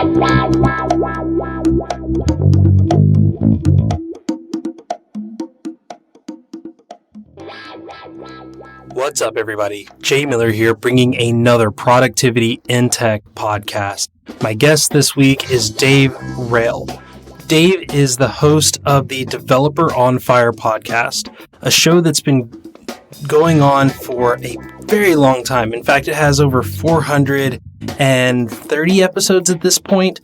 What's up, everybody? Jay Miller here, bringing another Productivity in Tech podcast. My guest this week is Dave Rael. Dave is the host of the Developer on Fire podcast, a show that's been going on for a very long time. In fact, it has over 430 episodes at this point.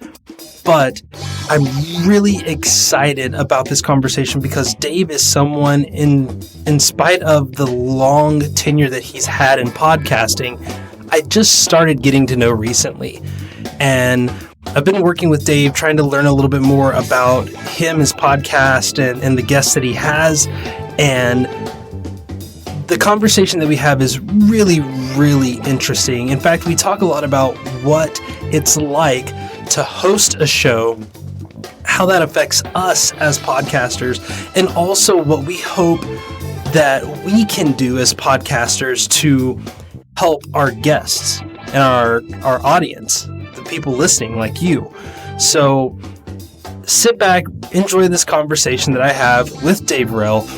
But I'm really excited about this conversation because Dave is someone, in spite of the long tenure that he's had in podcasting, I just started getting to know recently. And I've been working with Dave, trying to learn a little bit more about him, his podcast, and the guests that he has. And the conversation that we have is really, really interesting. In fact, we talk a lot about what it's like to host a show, how that affects us as podcasters, and also what we hope that we can do as podcasters to help our guests and our audience, the people listening like you. So sit back, enjoy this conversation that I have with Dave Rael,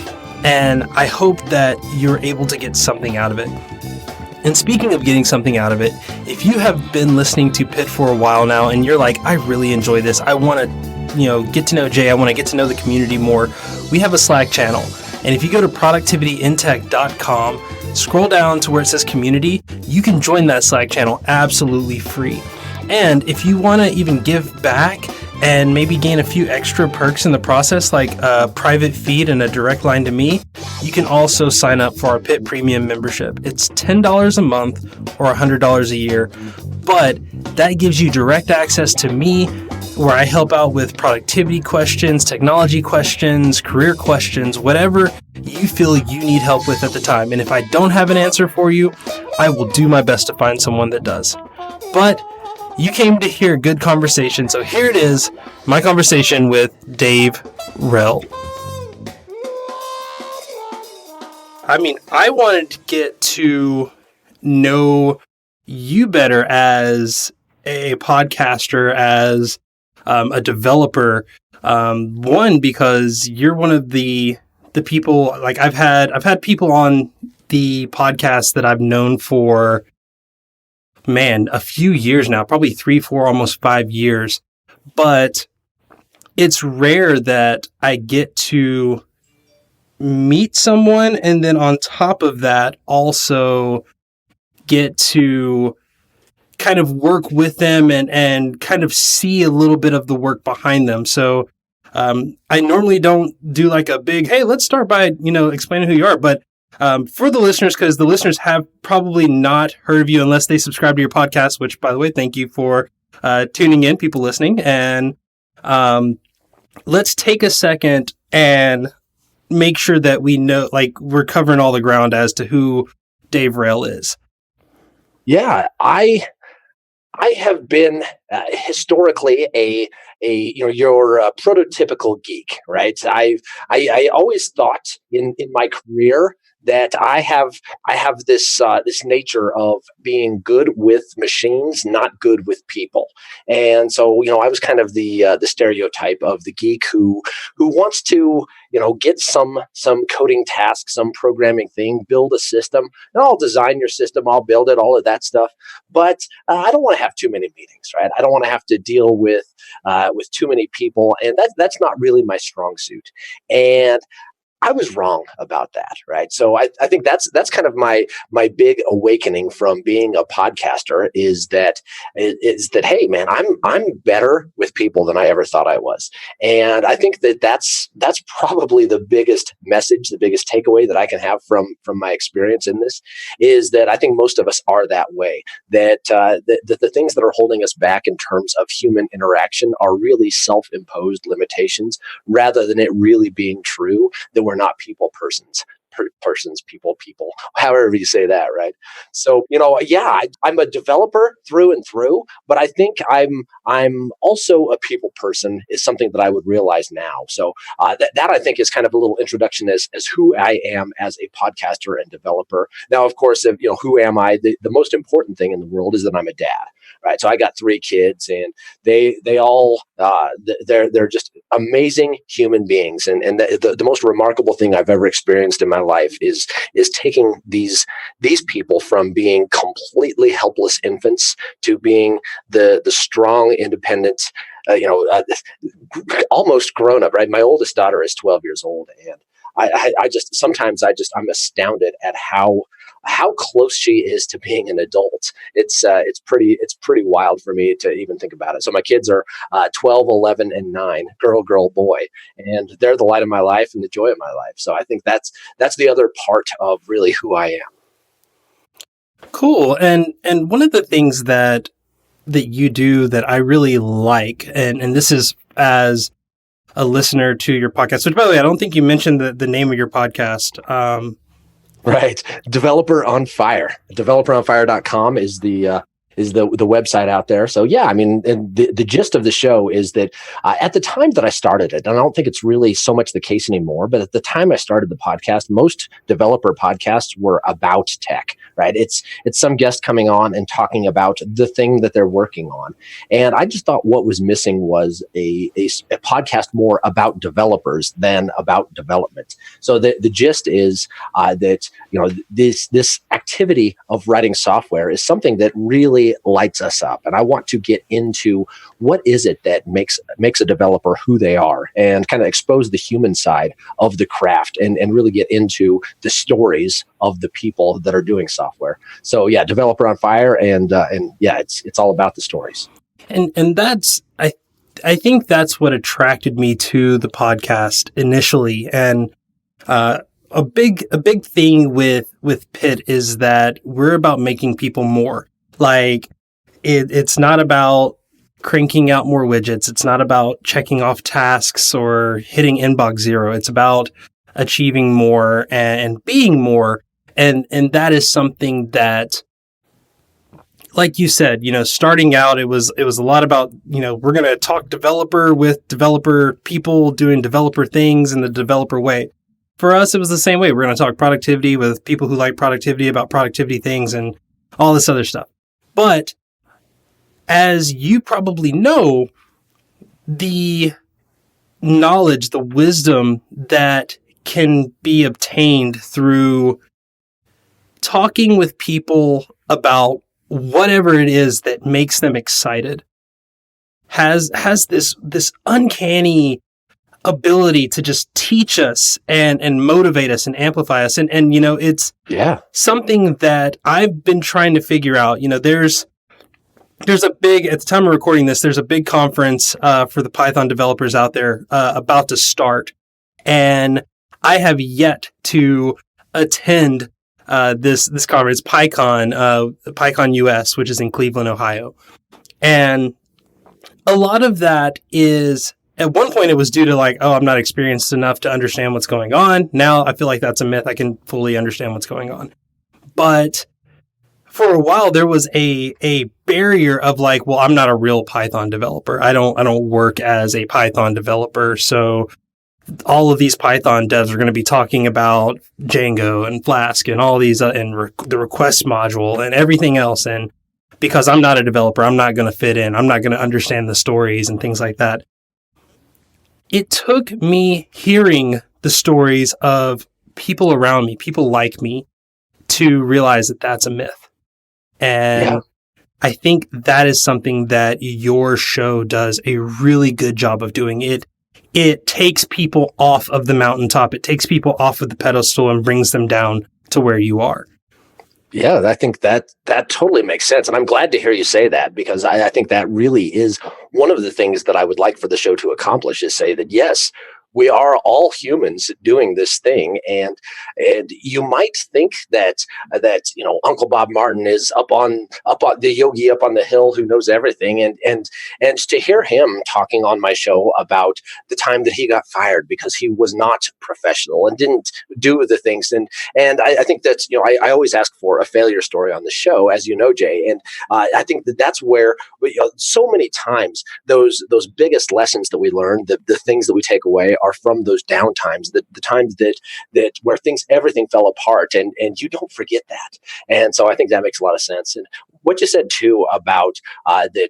and I hope that you're able to get something out of it. And speaking of getting something out of it, if you have been listening to Pit for a while now and you're like, I really enjoy this, I want to, get to know Jay, I want to get to know the community more, we have a Slack channel. And if you go to productivityintech.com, scroll down to where it says community, you can join that Slack channel absolutely free. And if you want to even give back and maybe gain a few extra perks in the process, like a private feed and a direct line to me, you can also sign up for our Pit Premium membership. It's $10 a month or $100 a year, but that gives you direct access to me, where I help out with productivity questions, technology questions, career questions, whatever you feel you need help with at the time. And if I don't have an answer for you, I will do my best to find someone that does. But you came to hear a good conversation, so here it is, my conversation with Dave Rael. I wanted to get to know you better as a podcaster, as a developer. One, because you're one of the people, like I've had people on the podcast that I've known for, a few years now, probably 3, 4, almost 5 years. But it's rare that I get to meet someone and then on top of that also get to kind of work with them and kind of see a little bit of the work behind them. So I normally don't do like a big, hey, let's start by, explaining who you are. But for the listeners, because the listeners have probably not heard of you unless they subscribe to your podcast, which, by the way, thank you for tuning in, people listening. And let's take a second and make sure that we know, like, we're covering all the ground as to who Dave Rael is. Yeah, I have been historically your prototypical geek, right? I always thought in my career that I have this nature of being good with machines, not good with people. And so, I was kind of the stereotype of the geek who wants to, get some coding task, some programming thing, build a system, and I'll design your system, I'll build it, all of that stuff. But I don't want to have too many meetings, right? I don't want to have to deal with too many people, and that's not really my strong suit. And I was wrong about that, right? So I think that's kind of my big awakening from being a podcaster is that hey man, I'm better with people than I ever thought I was, and I think that's probably the biggest message, the biggest takeaway that I can have from my experience in this is that I think most of us are that way. That the things that are holding us back in terms of human interaction are really self-imposed limitations, rather than it really being true that we're not people people, however you say that, right? So, I'm a developer through and through, but I think I'm also a people person is something that I would realize now. So that I think is kind of a little introduction as who I am as a podcaster and developer. Now, of course, who am I? The most important thing in the world is that I'm a dad. right? So I got 3 kids, and they all they're just amazing human beings, and the most remarkable thing I've ever experienced in my life is taking these people from being completely helpless infants to being the strong, independent, almost grown up, right? My oldest daughter is 12 years old, and I just sometimes I'm astounded at how close she is to being an adult. It's pretty wild for me to even think about it. So my kids are 12, 11, and 9, girl, boy, and they're the light of my life and the joy of my life. So I think that's the other part of really who I am. Cool. And one of the things that you do that I really like, and this is as a listener to your podcast, which, by the way, I don't think you mentioned the name of your podcast. Right. Developer on Fire. Developeronfire.com is the website out there. So yeah, I mean, and the gist of the show is that at the time that I started it, and I don't think it's really so much the case anymore, but at the time I started the podcast, most developer podcasts were about tech, right? It's some guest coming on and talking about the thing that they're working on. And I just thought what was missing was a podcast more about developers than about development. So the gist is that, this activity of writing software is something that really lights us up. And I want to get into what is it that makes a developer who they are, and kind of expose the human side of the craft, and really get into the stories of the people that are doing software. So yeah, Developer on Fire, and yeah, it's all about the stories. And that's, I think that's what attracted me to the podcast initially. And a big thing with Pitt is that we're about making people more. Like, it's not about cranking out more widgets. It's not about checking off tasks or hitting inbox zero. It's about achieving more and being more. And that is something that, like you said, starting out, it was a lot about, we're going to talk developer with developer people doing developer things in the developer way. For us, it was the same way. We're going to talk productivity with people who like productivity about productivity things and all this other stuff. But as you probably know, the knowledge, the wisdom that can be obtained through talking with people about whatever it is that makes them excited has this uncanny ability to just teach us and motivate us and amplify us. And it's something that I've been trying to figure out. There's a big, at the time of recording this, there's a big conference for the Python developers out there about to start. And I have yet to attend this conference, PyCon US, which is in Cleveland, Ohio. And a lot of that is, at one point it was due to I'm not experienced enough to understand what's going on. Now I feel like that's a myth. I can fully understand what's going on. But for a while there was a barrier of I'm not a real Python developer. I don't work as a Python developer. So all of these Python devs are going to be talking about Django and Flask and all these the request module and everything else. And because I'm not a developer, I'm not going to fit in. I'm not going to understand the stories and things like that. It took me hearing the stories of people around me, people like me, to realize that that's a myth. And I think that is something that your show does a really good job of doing. It takes people off of the mountaintop. It takes people off of the pedestal and brings them down to where you are. Yeah, I think that totally makes sense. And I'm glad to hear you say that, because I think that really is one of the things that I would like for the show to accomplish, is say that, yes, we are all humans doing this thing, and you might think that Uncle Bob Martin is up on the yogi up on the hill who knows everything, and to hear him talking on my show about the time that he got fired because he was not professional and didn't do the things, and I think that's I always ask for a failure story on the show, as you know, Jay, and I think that's where so many times those biggest lessons that we learn, the things that we take away, are from those down times, the times that where everything fell apart, and you don't forget that. And so I think that makes a lot of sense. And what you said too about that,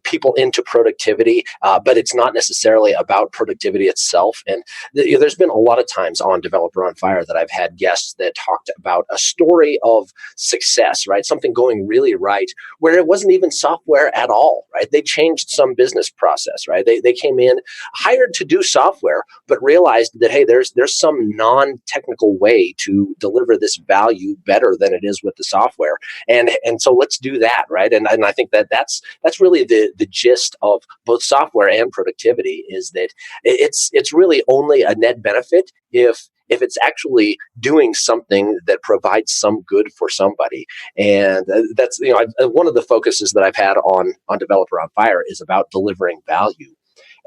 people into productivity, but it's not necessarily about productivity itself. And there's been a lot of times on Developer on Fire that I've had guests that talked about a story of success, right? Something going really right, where it wasn't even software at all, right? They changed some business process, right? They came in, hired to do software, but realized that, hey, there's some non-technical way to deliver this value better than it is with the software. And so let's do that, right? And I think that's really the gist of both software and productivity, is that it's really only a net benefit if it's actually doing something that provides some good for somebody. And that's, one of the focuses that I've had on Developer on Fire is about delivering value.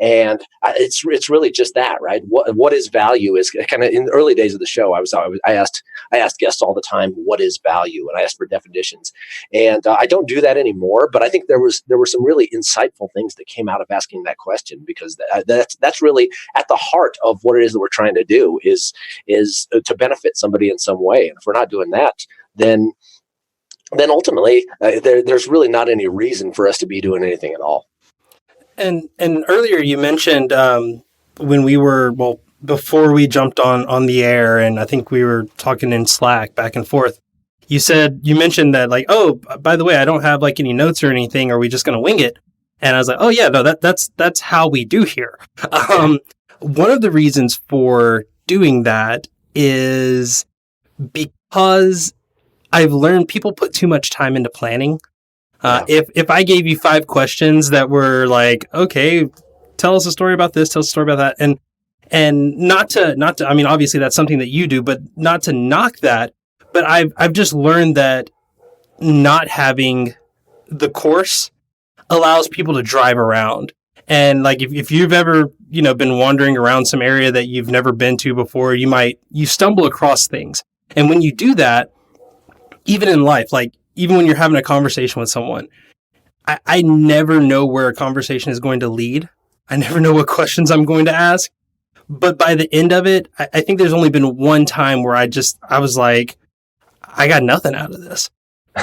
And it's really just that, right? What is value is kind of, in the early days of the show. I asked guests all the time, what is value, and I asked for definitions. And I don't do that anymore. But I think there were some really insightful things that came out of asking that question, because that's really at the heart of what it is that we're trying to do, is to benefit somebody in some way. And if we're not doing that, then ultimately there's really not any reason for us to be doing anything at all. And earlier you mentioned when we were, before we jumped on the air, and I think we were talking in Slack back and forth, you mentioned that, like, oh, by the way, I don't have like any notes or anything. Are we just going to wing it? And I was like, oh yeah, no, that's how we do here. One of the reasons for doing that is because I've learned people put too much time into planning. If I gave you 5 questions that were like, okay, tell us a story about this, tell us a story about that, and not to, I mean, obviously that's something that you do, but not to knock that, but I've just learned that not having the course allows people to drive around. And like, if you've ever, been wandering around some area that you've never been to before, you stumble across things. And when you do that, even in life, like, even when you're having a conversation with someone, I never know where a conversation is going to lead. I never know what questions I'm going to ask. But by the end of it, I think there's only been one time where I was like, I got nothing out of this.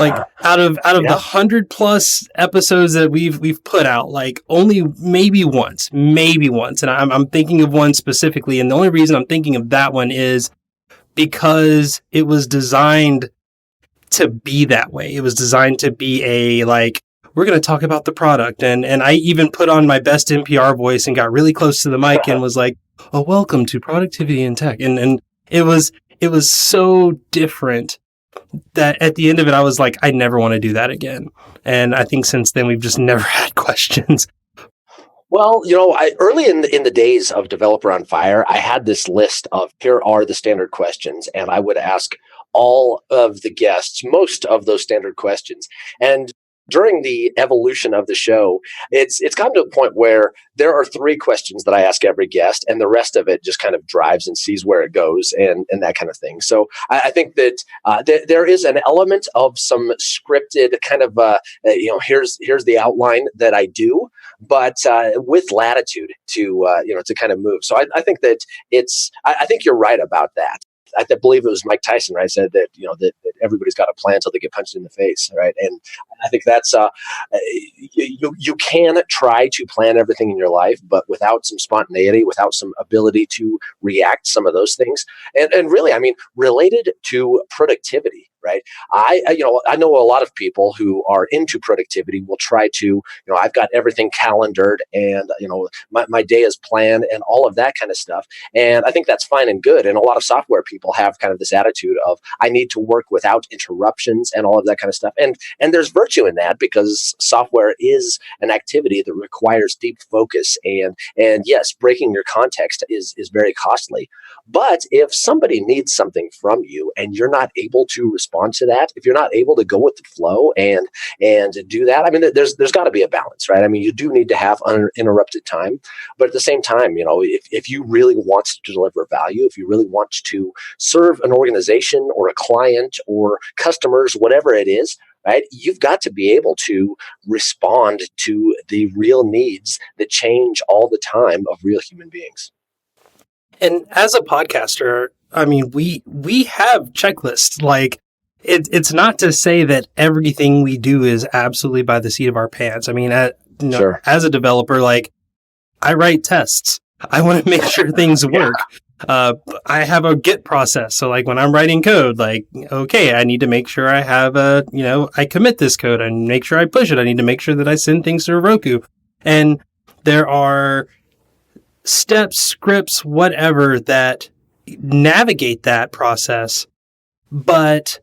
Like, out of the 100+ episodes that we've put out, like, only maybe once. And I'm thinking of one specifically. And the only reason I'm thinking of that one is because it was designed to be that way. It was designed to be we're going to talk about the product. And I even put on my best NPR voice and got really close to the mic and was like, oh, welcome to Productivity in Tech. And it was so different that at the end of it, I was like, I never want to do that again. And I think since then, we've just never had questions. Well, early in the days of Developer on Fire, I had this list of, here are the standard questions, and I would ask all of the guests most of those standard questions. And during the evolution of the show, it's gotten to a point where there are 3 questions that I ask every guest, and the rest of it just kind of drives and sees where it goes, and that kind of thing. So I think that there is an element of some scripted kind of, here's the outline that I do, but with latitude to kind of move. So I think that I think you're right about that. I believe it was Mike Tyson, right? Said that that everybody's got a plan until they get punched in the face, right? And I think that's you can try to plan everything in your life, but without some spontaneity, without some ability to react to some of those things, and really, I mean, related to productivity. Right. I know a lot of people who are into productivity will try to, I've got everything calendared and, my day is planned and all of that kind of stuff. And I think that's fine and good. And a lot of software people have kind of this attitude of, I need to work without interruptions and all of that kind of stuff. And there's virtue in that, because software is an activity that requires deep focus. And yes, breaking your context is very costly. But if somebody needs something from you and you're not able to respond to that, if you're not able to go with the flow and do that, I mean, there's got to be a balance, right? I mean, you do need to have uninterrupted time, but at the same time, if you really want to deliver value, if you really want to serve an organization or a client or customers, whatever it is, right, you've got to be able to respond to the real needs that change all the time of real human beings. And as a podcaster, I mean, we have checklists. Like, it's not to say that everything we do is absolutely by the seat of our pants. I mean, Sure. as a developer, like, I write tests. I want to make sure things work. I have a Git process. So like when I'm writing code, like, okay, I need to make sure I have I commit this code and make sure I push it. I need to make sure that I send things to Heroku. And there are steps, scripts, whatever that navigate that process. But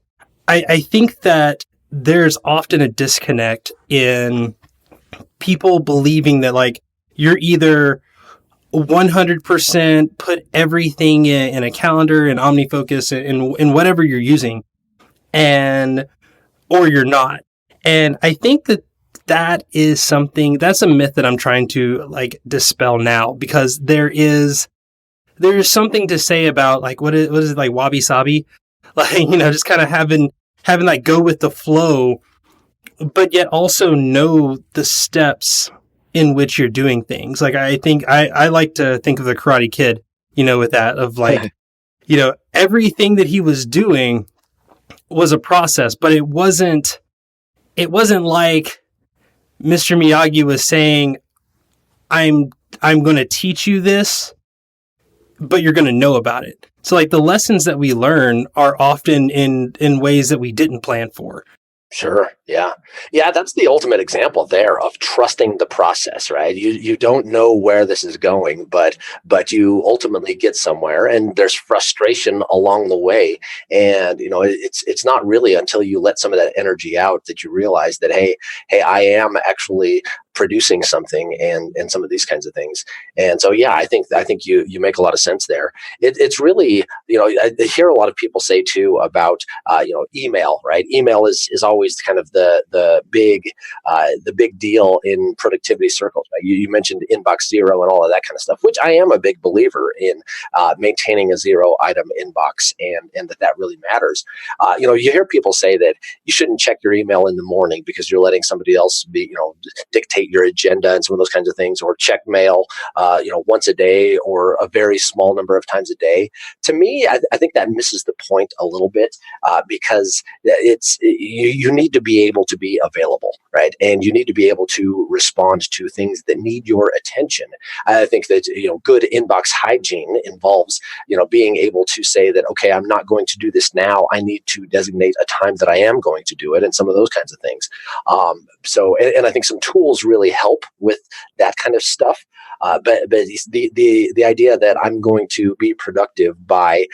I think that there's often a disconnect in people believing that like you're either 100% put everything in a calendar and OmniFocus in whatever you're using, or you're not. And I think that is that's a myth that I'm trying to like dispel now, because there's something to say about like what is it, like wabi sabi, like, just kind of having like go with the flow, but yet also know the steps in which you're doing things. Like, I think I like to think of the Karate Kid, with that of like, everything that he was doing was a process, but it wasn't like Mr. Miyagi was saying, I'm going to teach you this, but you're going to know about it. So like the lessons that we learn are often in ways that we didn't plan for. Sure. Yeah. Yeah. That's the ultimate example there of trusting the process, right? You don't know where this is going, but you ultimately get somewhere, and there's frustration along the way. And, it's not really until you let some of that energy out that you realize that, hey, I am actually producing something and some of these kinds of things. And so, yeah, I think you make a lot of sense there. It's really, I hear a lot of people say too about, email, right? Email is always kind of the big deal in productivity circles. Right? You mentioned inbox zero and all of that kind of stuff, which I am a big believer in, maintaining a zero item inbox, and that really matters. You hear people say that you shouldn't check your email in the morning because you're letting somebody else dictate your agenda and some of those kinds of things, or check mail, once a day or a very small number of times a day. To me, I think that misses the point a little bit, because you need to be able to be available, right? And you need to be able to respond to things that need your attention. I think that, good inbox hygiene involves, being able to say that, okay, I'm not going to do this now. I need to designate a time that I am going to do it, and some of those kinds of things. And I think some tools really help with that kind of stuff. But the idea that I'm going to be productive by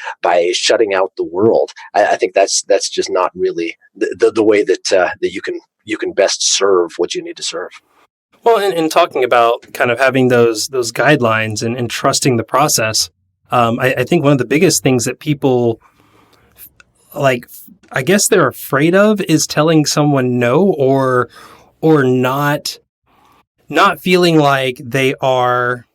shutting out the world, I think that's just not really the way that you can best serve what you need to serve. Well, in talking about kind of having those guidelines and trusting the process, I think one of the biggest things that people, like, I guess they're afraid of is telling someone no, or not feeling like they are,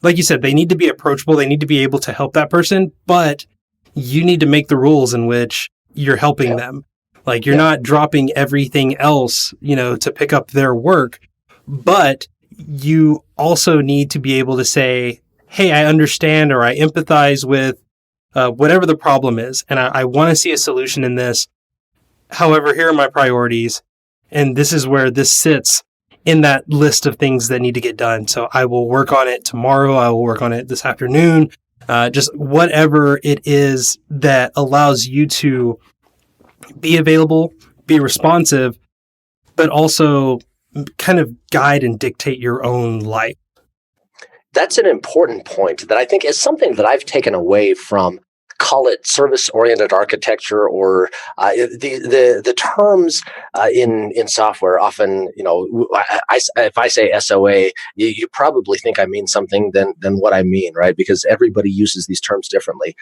like you said, they need to be approachable. They need to be able to help that person, but you need to make the rules in which you're helping them. Like, you're not dropping everything else, to pick up their work, but you also need to be able to say, hey, I understand, or I empathize with whatever the problem is, and I want to see a solution in this. However, here are my priorities, and this is where this sits in that list of things that need to get done. So I will work on it tomorrow. I will work on it this afternoon. Just whatever it is that allows you to be available, be responsive, but also kind of guide and dictate your own life. That's an important point that I think is something that I've taken away from, call it service-oriented architecture, or the terms in software. Often, if I say SOA, you probably think I mean something than what I mean, right? Because everybody uses these terms differently.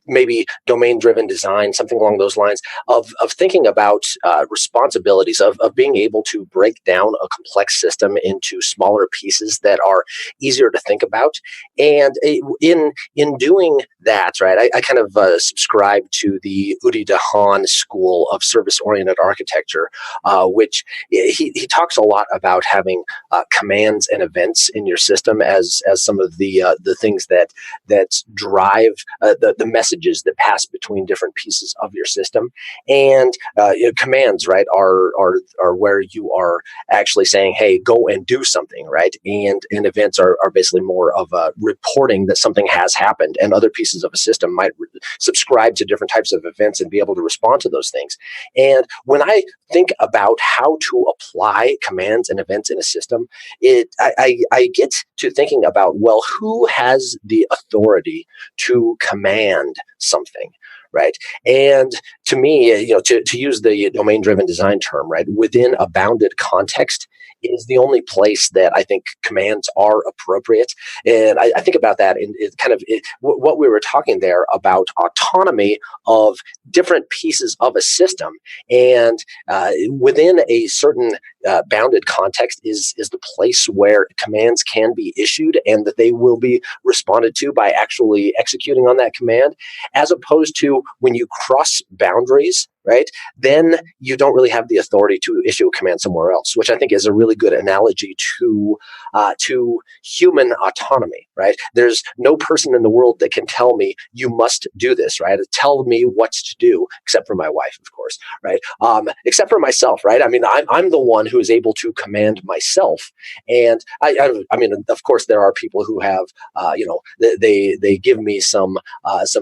Maybe domain-driven design, something along those lines of thinking about responsibilities, of being able to break down a complex system into smaller pieces that are easier to think about. And in doing that, right, I kind of subscribe to the Udi Dahan school of service-oriented architecture, which he talks a lot about having commands and events in your system as some of the things that drive the messages that pass between different pieces of your system. And commands, right, are where you are actually saying, hey, go and do something, right? And events are basically more of a reporting that something has happened, and other pieces of a system might subscribe to different types of events and be able to respond to those things. And when I think about how to apply commands and events in a system, I get to thinking about, well, who has the authority to command something? Right. And to me, to use the domain driven design term, right, within a bounded context is the only place that I think commands are appropriate. And I think about that in what we were talking there about autonomy of different pieces of a system. And within a certain bounded context is the place where commands can be issued and that they will be responded to by actually executing on that command, as opposed to when you cross boundaries, right, then you don't really have the authority to issue a command somewhere else, which I think is a really good analogy to human autonomy, right? There's no person in the world that can tell me you must do this, right? Tell me what to do, except for my wife, of course, right? Except for myself, right? I mean, I'm the one who is able to command myself, and I mean, of course, there are people who have, they give me some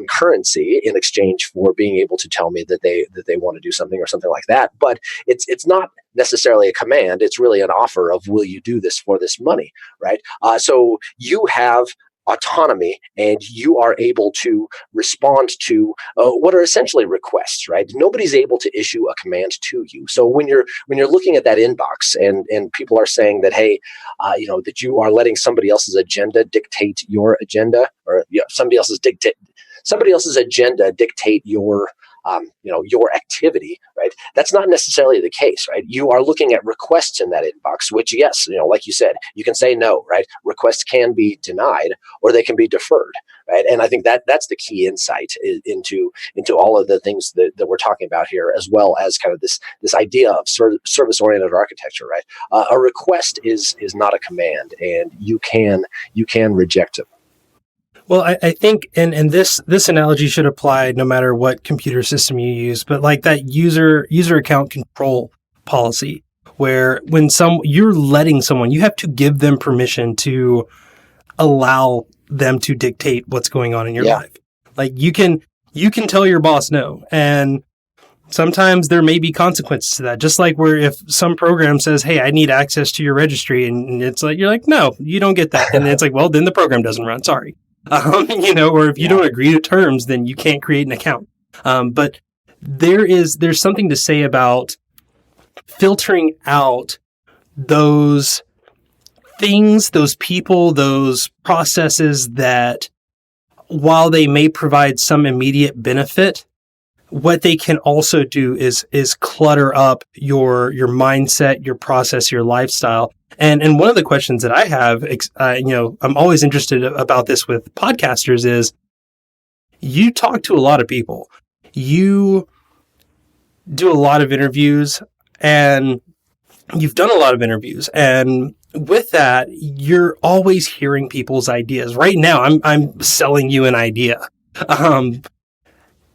currency in exchange for being able to tell me that they want to do something or something like that. But it's not necessarily a command. It's really an offer of, will you do this for this money, right? So you have autonomy, and you are able to respond to what are essentially requests, right? Nobody's able to issue a command to you. So when you're looking at that inbox and people are saying that, hey, that you are letting somebody else's agenda dictate your agenda, or somebody else's agenda dictate your your activity, right? That's not necessarily the case, right? You are looking at requests in that inbox, which, yes, like you said, you can say no, right? Requests can be denied or they can be deferred, right? And I think that's the key insight into all of the things that we're talking about here, as well as kind of this idea of service-oriented architecture, right? A request is not a command, and you can reject it. Well, I think, and this analogy should apply no matter what computer system you use, but like that user account control policy, where when you're letting someone, you have to give them permission to allow them to dictate what's going on in your life. Like you can tell your boss no, and sometimes there may be consequences to that. Just like where if some program says, "Hey, I need access to your registry," and it's like, you're like, "No, you don't get that," and it's like, "Well, then the program doesn't run. Sorry." Or if you don't agree to terms, then you can't create an account. But there's something to say about filtering out those things, those people, those processes that, while they may provide some immediate benefit, what they can also do is clutter up your mindset, your process, your lifestyle. And one of the questions that I have, I'm always interested about this with podcasters, is you talk to a lot of people. You do a lot of interviews, and you've done a lot of interviews. And with that, you're always hearing people's ideas. Right now, I'm selling you an idea.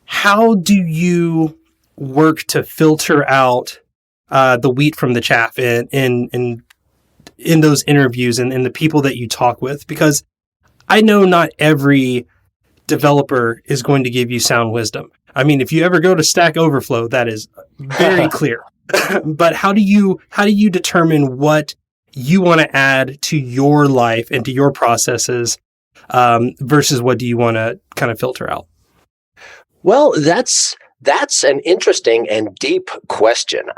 How do you work to filter out the wheat from the chaff in those interviews and the people that you talk with? Because I know not every developer is going to give you sound wisdom. I mean, if you ever go to Stack Overflow, that is very clear. But how do you determine what you want to add to your life and to your processes versus what do you want to kind of filter out? Well, that's an interesting and deep question.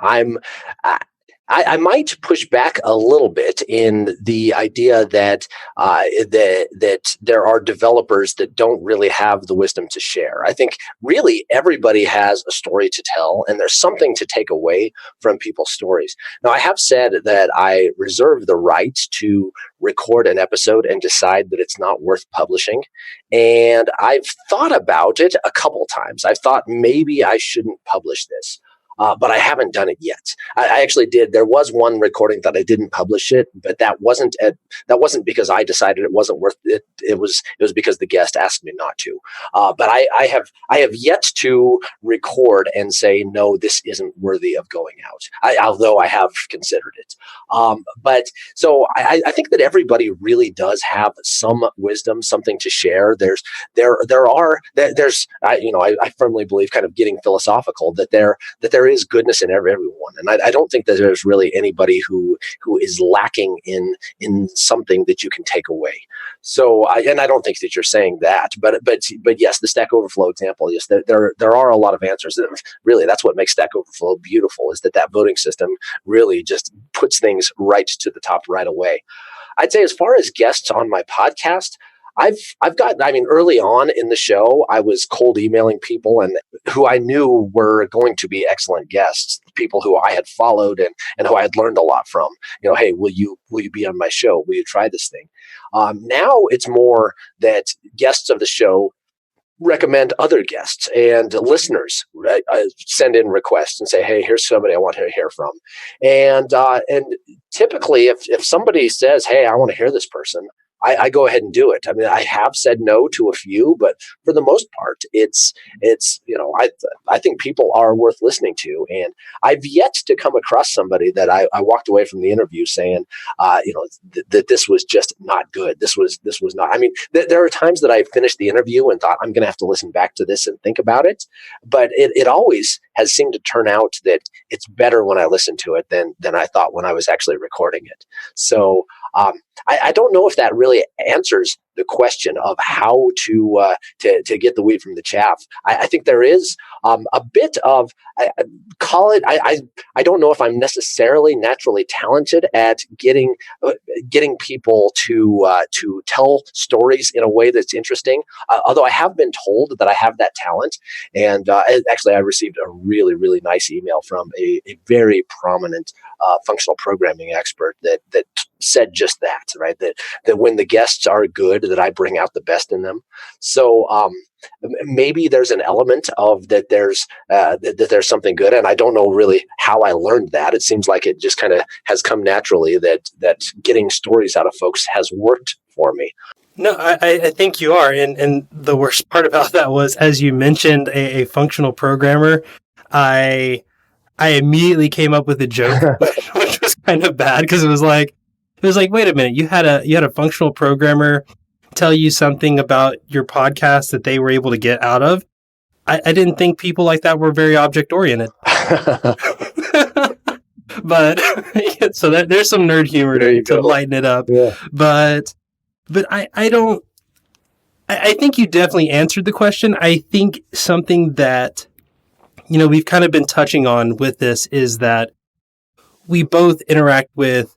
I might push back a little bit in the idea that that there are developers that don't really have the wisdom to share. I think really everybody has a story to tell, and there's something to take away from people's stories. Now, I have said that I reserve the right to record an episode and decide that it's not worth publishing. And I've thought about it a couple times. I've thought maybe I shouldn't publish this. but I haven't done it yet. I actually did. There was one recording that I didn't publish it, but that wasn't because I decided it wasn't worth it. It was because the guest asked me not to. But I have yet to record and say no, this isn't worthy of going out. Although I have considered it. But so I think that everybody really does have some wisdom, something to share. I firmly believe, kind of getting philosophical, that there is goodness in everyone, and I don't think that there's really anybody who is lacking in something that you can take away. So I don't think that you're saying that, but yes, the Stack Overflow example, yes, there are a lot of answers. Really, that's what makes Stack Overflow beautiful, is that voting system really just puts things right to the top right away. I'd say, as far as guests on my podcast, I've gotten, early on in the show, I was cold emailing people and who I knew were going to be excellent guests, people who I had followed and who I had learned a lot from. Hey, will you be on my show? Will you try this thing? Now it's more that guests of the show recommend other guests, and listeners send in requests and say, hey, here's somebody I want to hear from. And typically, if somebody says, hey, I want to hear this person, I go ahead and do it. I have said no to a few, but for the most part, it's I think people are worth listening to. And I've yet to come across somebody that I walked away from the interview saying, that this was just not good. This was not. There are times that I finished the interview and thought, I'm going to have to listen back to this and think about it. But it always has seemed to turn out that it's better when I listen to it than I thought when I was actually recording it. So I don't know if that really answers the question of how to get the wheat from the chaff. I think there is a bit of, call it. I don't know if I'm necessarily naturally talented at getting people to tell stories in a way that's interesting. Although I have been told that I have that talent, and actually I received a really, really nice email from a very prominent functional programming expert that said just that, right? That when the guests are good, that I bring out the best in them. So maybe there's an element of that there's something good, and I don't know really how I learned that. It seems like it just kind of has come naturally that getting stories out of folks has worked for me. No, I think you are. And the worst part about that was, as you mentioned, a functional programmer, I immediately came up with a joke, which was kind of bad, because it was like, wait a minute, you had a functional programmer tell you something about your podcast that they were able to get out of. I didn't think people like that were very object oriented. But so there's some nerd humor to lighten it up. Yeah. But I think you definitely answered the question. I think something that, we've kind of been touching on with this is that we both interact with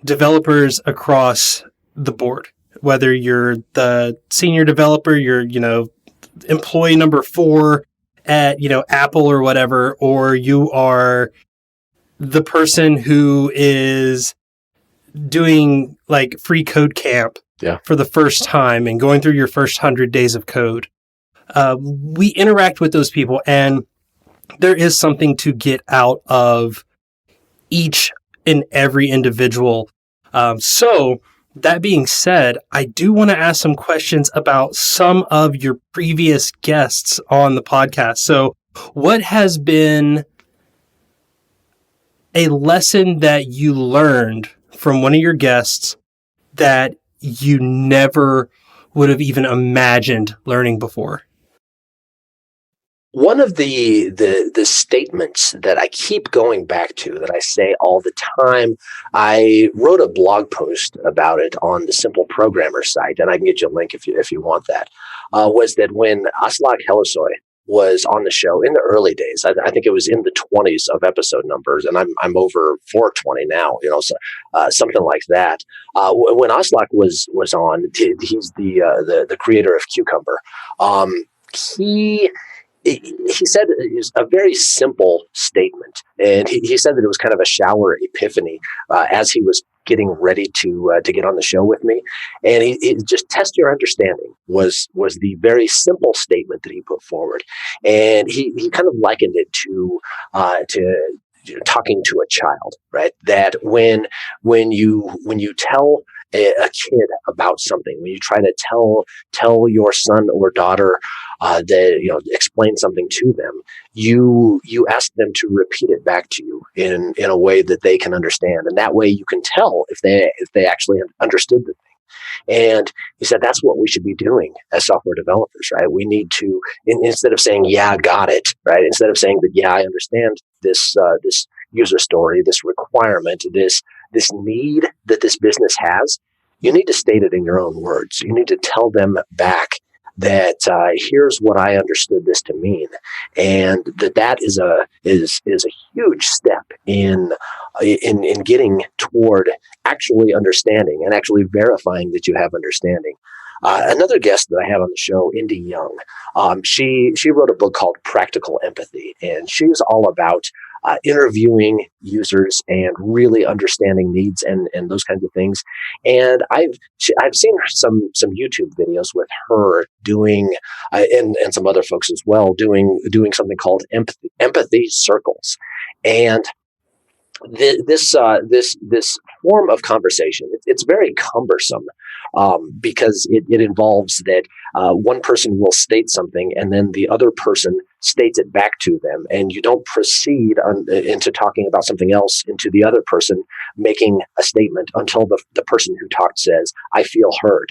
developers across the board, whether you're the senior developer, you're, employee number 4 at, Apple or whatever, or you are the person who is doing like free code camp for the first time and going through your first 100 days of code. We interact with those people, and there is something to get out of each and every individual. So that being said, I do want to ask some questions about some of your previous guests on the podcast. So what has been a lesson that you learned from one of your guests that you never would have even imagined learning before? One of the statements that I keep going back to, that I say all the time, I wrote a blog post about it on the Simple Programmer site, and I can get you a link if you want that, was that when Aslak Helisoy was on the show in the early days, I think it was in the 20s of episode numbers, and I'm over 420 now, so something like that. When Aslak was on, he's the creator of Cucumber. He said it was a very simple statement, and he said that it was kind of a shower epiphany as he was getting ready to get on the show with me, and he just test your understanding was the very simple statement that he put forward, and he kind of likened it to talking to a child, right? That when you tell a kid about something, when you try to tell your son or daughter that explain something to them, you ask them to repeat it back to you in a way that they can understand, and that way you can tell if they actually understood the thing. And he said that's what we should be doing as software developers, right? We need to, instead of saying, yeah, got it, right? Instead of saying that, yeah, I understand this user story, this requirement, this need that this business has, you need to state it in your own words. You need to tell them back that here's what I understood this to mean, and that is a huge step in getting toward actually understanding and actually verifying that you have understanding. Another guest that I have on the show, Indy Young, she wrote a book called Practical Empathy, and she's all about interviewing users and really understanding needs and those kinds of things. And I've seen some YouTube videos with her doing, and some other folks as well, doing something called empathy circles. And this form of conversation, it's very cumbersome because it involves that one person will state something and then the other person states it back to them, and you don't proceed into talking about something else into the other person making a statement until the person who talked says, "I feel heard."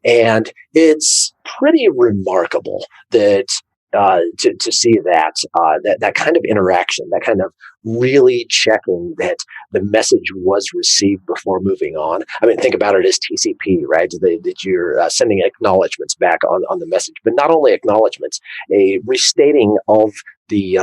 And it's pretty remarkable that to see that kind of interaction, that kind of really checking that the message was received before moving on. I mean, think about it as TCP, right? That you're sending acknowledgments back on the message, but not only acknowledgments, a restating of the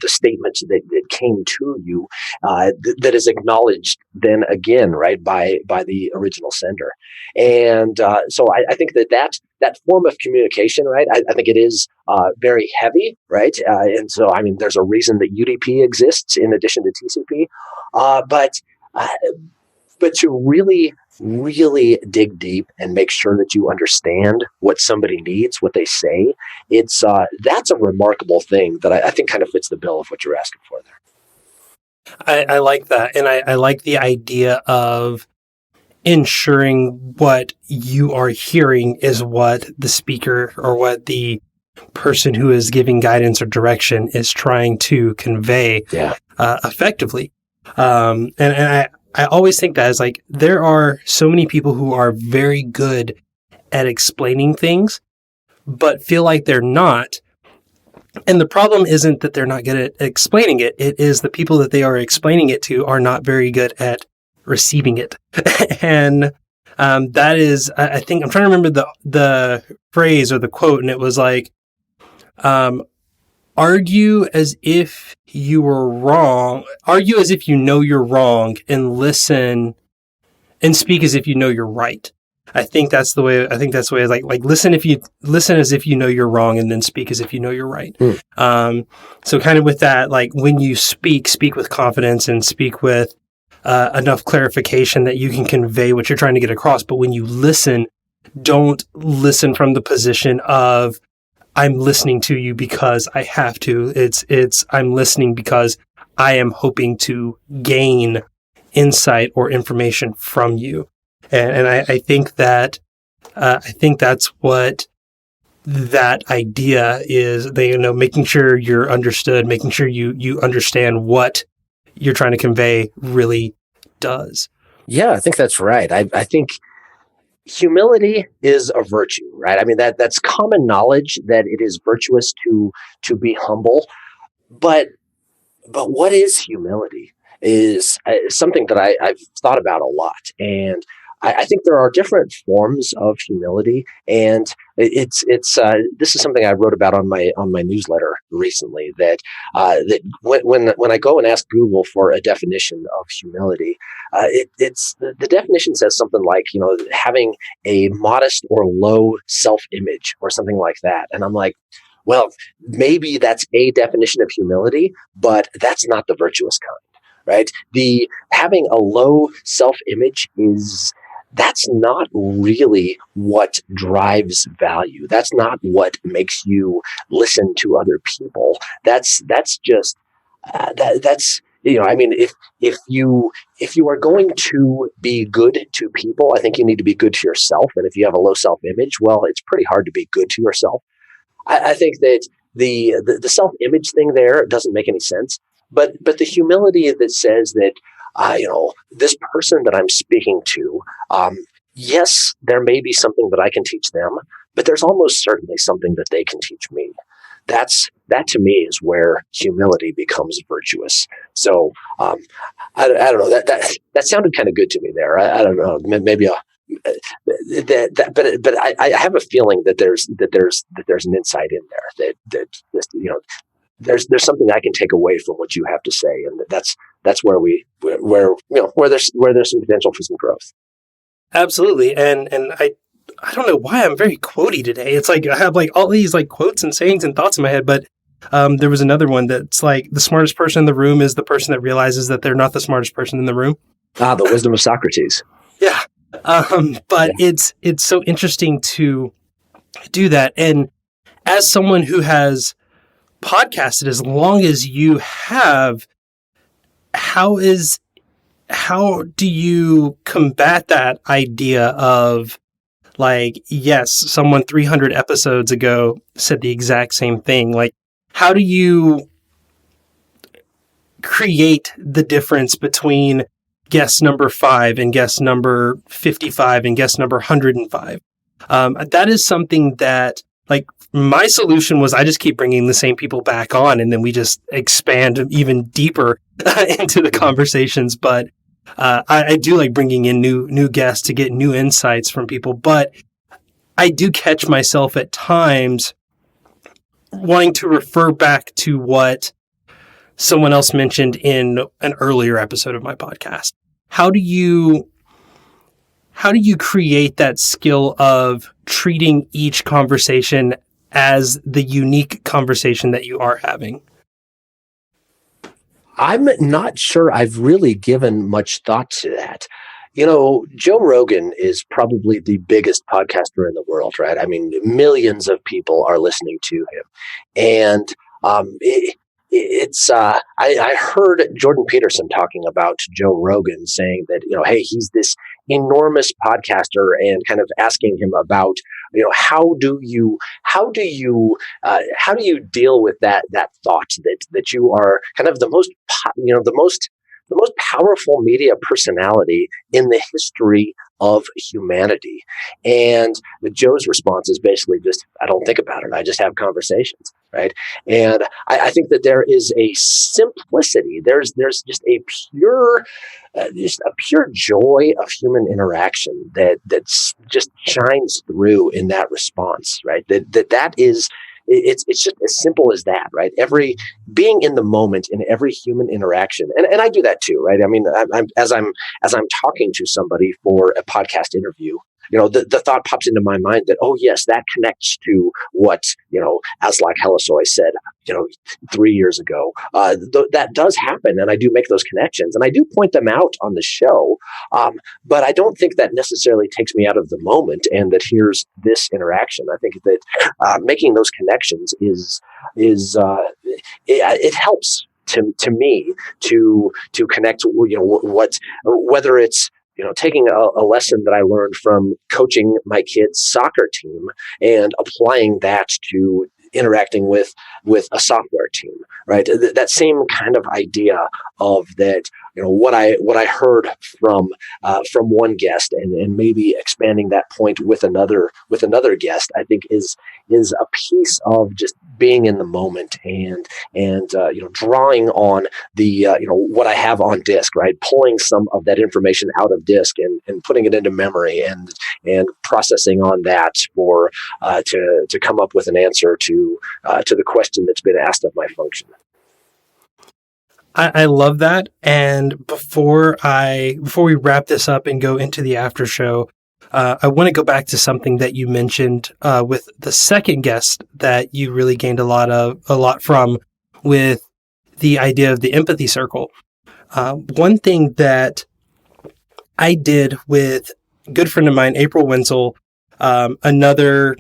statement that came to you that is acknowledged then again, right, by the original sender. And so I think that form of communication, right, I think it is very heavy, right? And so, I mean, there's a reason that UDP exists in addition to TCP. But to really dig deep and make sure that you understand what somebody needs, what they say, it's that's a remarkable thing that I think kind of fits the bill of what you're asking for there. I like that. And I like the idea of ensuring what you are hearing is what the speaker or what the person who is giving guidance or direction is trying to convey effectively. And I always think that is like, there are so many people who are very good at explaining things, but feel like they're not. And the problem isn't that they're not good at explaining it. It is the people that they are explaining it to are not very good at receiving it. And that is, I think, I'm trying to remember the phrase or the quote, and it was like, argue as if you were wrong, argue as if you know you're wrong, and listen and speak as if you know you're right. I think that's the way, like listen as if you know you're wrong, and then speak as if you know you're right. So kind of with that, like when you speak with confidence and speak with enough clarification that you can convey what you're trying to get across. But when you listen, don't listen from the position of, I'm listening to you because I have to. It's I'm listening because I am hoping to gain insight or information from you. And I think that that's what that idea is. Making sure you're understood, making sure you understand what you're trying to convey really does. Yeah, I think that's right. I think humility is a virtue, right? I mean, that's common knowledge that it is virtuous to be humble. But what is humility is something that I've thought about a lot. And I think there are different forms of humility, and it's this is something I wrote about on my newsletter recently. That when I go and ask Google for a definition of humility, it's the definition says something like having a modest or low self-image or something like that, and I'm like, well, maybe that's a definition of humility, but that's not the virtuous kind. right? The having a low self-image that's not really what drives value. That's not what makes you listen to other people. That's just that's I mean, if you are going to be good to people, I think you need to be good to yourself. And if you have a low self-image, well, it's pretty hard to be good to yourself. I think that the self-image thing there doesn't make any sense. But the humility that says that this person that I'm speaking to, yes, there may be something that I can teach them, but there's almost certainly something that they can teach me. That to me is where humility becomes virtuous. So I don't know, that sounded kind of good to me there. I don't know, maybe but I have a feeling that there's an insight in there there's something I can take away from what you have to say, and that's where there's some potential for some growth. Absolutely, and I don't know why I'm very quotey today. It's like I have like all these like quotes and sayings and thoughts in my head, but there was another one that's like the smartest person in the room is the person that realizes that they're not the smartest person in the room. The wisdom of Socrates. Yeah. But yeah. It's so interesting to do that. And as someone who has podcasted as long as you have, how do you combat that idea of like, yes, someone 300 episodes ago said the exact same thing. Like, how do you create the difference between guest number 5 and guest number 55 and guest number 105? That is something that, like, my solution was I just keep bringing the same people back on, and then we just expand even deeper into the conversations. But I do like bringing in new guests to get new insights from people. But I do catch myself at times wanting to refer back to what someone else mentioned in an earlier episode of my podcast. How do you create that skill of treating each conversation as the unique conversation that you are having? I'm not sure I've really given much thought to that. Joe Rogan is probably the biggest podcaster in the world, right? I mean, millions of people are listening to him. And I heard Jordan Peterson talking about Joe Rogan, saying that, hey, he's this enormous podcaster, and kind of asking him about, how do you deal with that thought that you are kind of the most powerful media personality in the history of humanity. And Joe's response is basically just, I don't think about it. I just have conversations, right? And I think that there is a simplicity. There's just a pure joy of human interaction that just shines through in that response, right? That is. It's just as simple as that, right? Every being in the moment in every human interaction, and I do that too, right? I mean, as I'm talking to somebody for a podcast interview, the thought pops into my mind that, oh yes, that connects to what Aslak Helisoy said 3 years ago. That does happen, and I do make those connections, and I do point them out on the show. But I don't think that necessarily takes me out of the moment, and that here's this interaction. I think that making those connections it helps to me to connect. Whether it's taking a lesson that I learned from coaching my kids' soccer team and applying that to interacting with a software team, right? That same kind of idea of that, what I heard from one guest, and maybe expanding that point with another guest, I think is a piece of just being in the moment and drawing on the what I have on disk, right? Pulling some of that information out of disk and putting it into memory and processing on that for to come up with an answer to the question that's been asked of my function. I love that. And before we wrap this up and go into the after show, I want to go back to something that you mentioned with the second guest that you really gained a lot from, with the idea of the empathy circle. One thing that I did with a good friend of mine, April Wenzel, another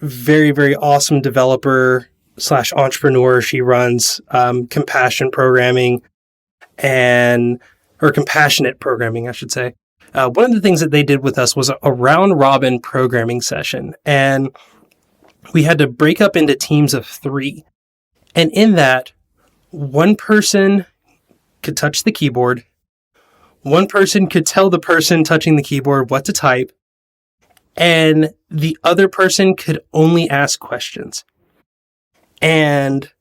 very, very awesome developer / entrepreneur. She runs compassion programming or compassionate programming, I should say. One of the things that they did with us was a round robin programming session. And we had to break up into teams of 3. And in that, one person could touch the keyboard. One person could tell the person touching the keyboard what to type. And the other person could only ask questions. And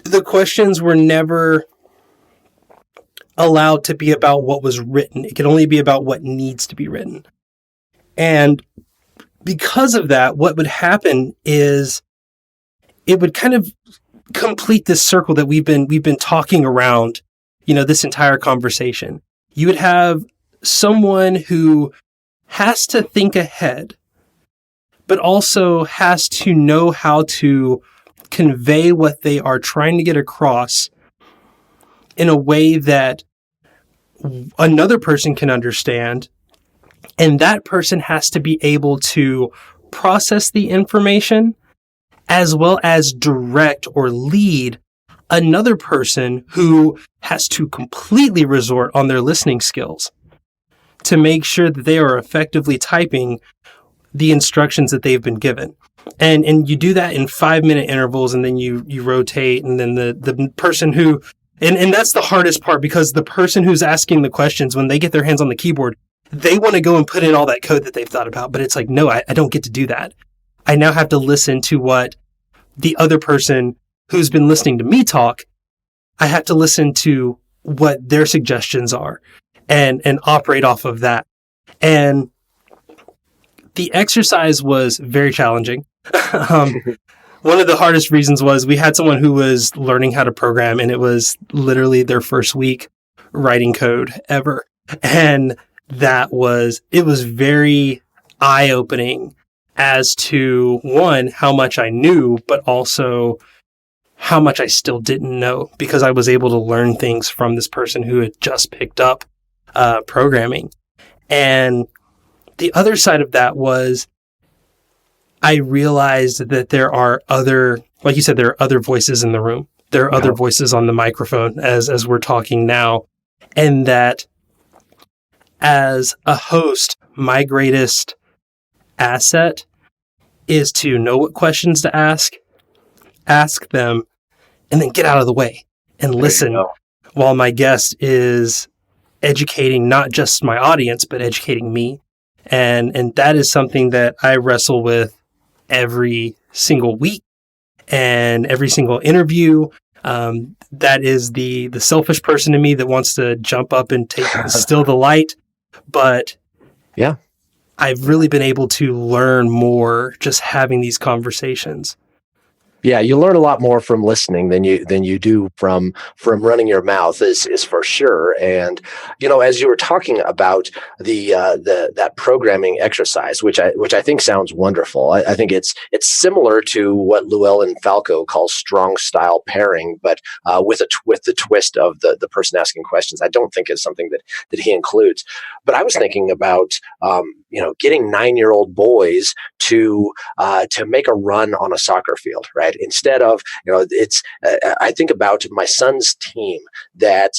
the questions were never allowed to be about what was written. It could only be about what needs to be written. And because of that, what would happen is it would kind of complete this circle that we've been talking around, this entire conversation. You would have someone who has to think ahead, but also has to know how to convey what they are trying to get across in a way that another person can understand. And that person has to be able to process the information as well as direct or lead another person who has to completely resort on their listening skills to make sure that they are effectively typing the instructions that they've been given. And you do that in 5-minute intervals, and then you rotate, and then the person who, and that's the hardest part, because the person who's asking the questions, when they get their hands on the keyboard, they want to go and put in all that code that they've thought about, but it's like, no, I don't get to do that. I now have to listen to what the other person who's been listening to me talk, I have to listen to what their suggestions are and operate off of that. And the exercise was very challenging. One of the hardest reasons was we had someone who was learning how to program, and it was literally their first week writing code ever. And it was very eye-opening as to, one, how much I knew, but also how much I still didn't know, because I was able to learn things from this person who had just picked up programming. And the other side of that was I realized that there are other, like you said, there are other voices in the room. There are other voices on the microphone as we're talking now. And that as a host, my greatest asset is to know what questions to ask them, and then get out of the way and listen while my guest is educating not just my audience, but educating me. And that is something that I wrestle with every single week and every single interview. That is the selfish person in me that wants to jump up and steal the light. But yeah, I've really been able to learn more just having these conversations. Yeah, you learn a lot more from listening than you do from running your mouth, is for sure. And as you were talking about that programming exercise, which I think sounds wonderful. I think it's similar to what Rael and Falco call strong style pairing, but with the twist of the person asking questions. I don't think it's something that he includes. But I was thinking about getting 9-year-old boys to make a run on a soccer field, right? Instead of, I think about my son's team that,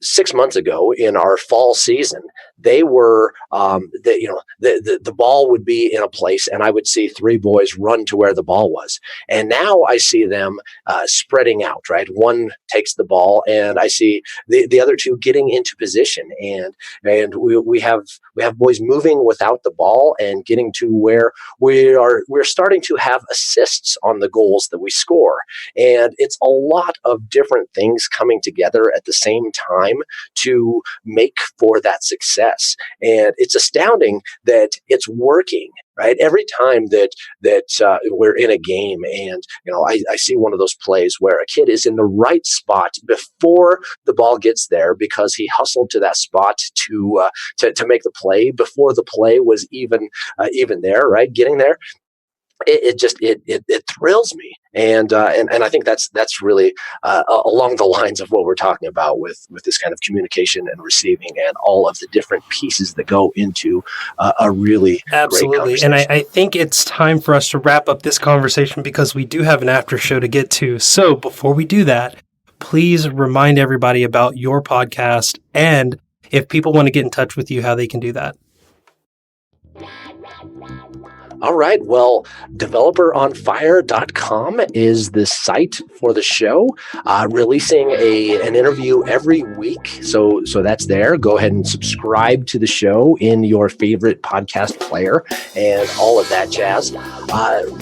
6 months ago in our fall season, they were, the ball would be in a place and I would see 3 boys run to where the ball was. And now I see them spreading out, right? One takes the ball and I see the other 2 getting into position. And we have boys moving without the ball and getting to where we're starting to have assists on the goals that we score. And it's a lot of different things coming together at the same time to make for that success. And it's astounding that it's working, right? Every time that we're in a game and, I see one of those plays where a kid is in the right spot before the ball gets there because he hustled to that spot to make the play before the play was even there, right? Getting there. it thrills me, and I think that's really along the lines of what we're talking about with this kind of communication and receiving and all of the different pieces that go into a really great Absolutely. conversation. And I think it's time for us to wrap up this conversation because we do have an after show to get to. So before we do that, please remind everybody about your podcast, and if people want to get in touch with you, how they can do that. All right. Well, developeronfire.com is the site for the show, releasing an interview every week. So that's there. Go ahead and subscribe to the show in your favorite podcast player and all of that jazz.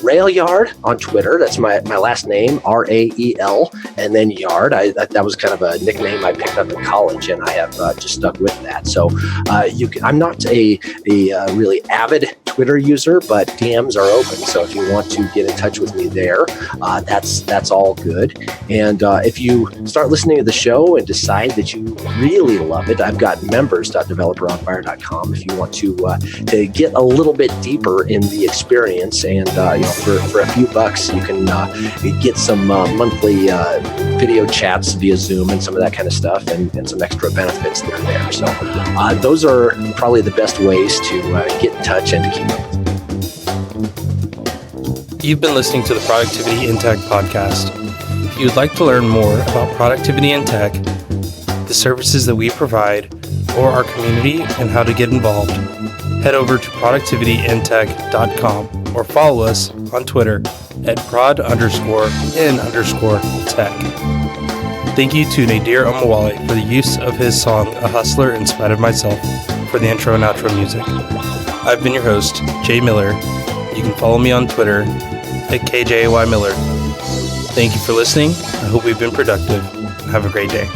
Rael Yard on Twitter. That's my last name, Rael, and then Yard. That was kind of a nickname I picked up in college, and I have just stuck with that. So I'm not a really avid Twitter user, but DMs are open. So if you want to get in touch with me there, that's all good. And if you start listening to the show and decide that you really love it, I've got members.developeronfire.com if you want to get a little bit deeper in the experience. And for a few bucks, you can get some monthly video chats via Zoom and some of that kind of stuff, and some extra benefits that are there. So those are probably the best ways to get in touch and to keep up. You've been listening to the Productivity in Tech podcast. If you'd like to learn more about productivity in tech, the services that we provide, or our community and how to get involved, head over to productivityintech.com or follow us on Twitter at prod_in_tech. Thank you to Nadir Omawale for the use of his song, A Hustler in Spite of Myself, for the intro and outro music. I've been your host, Jay Miller. You can follow me on Twitter at KJAY Miller. Thank you for listening. I hope we've been productive. Have a great day.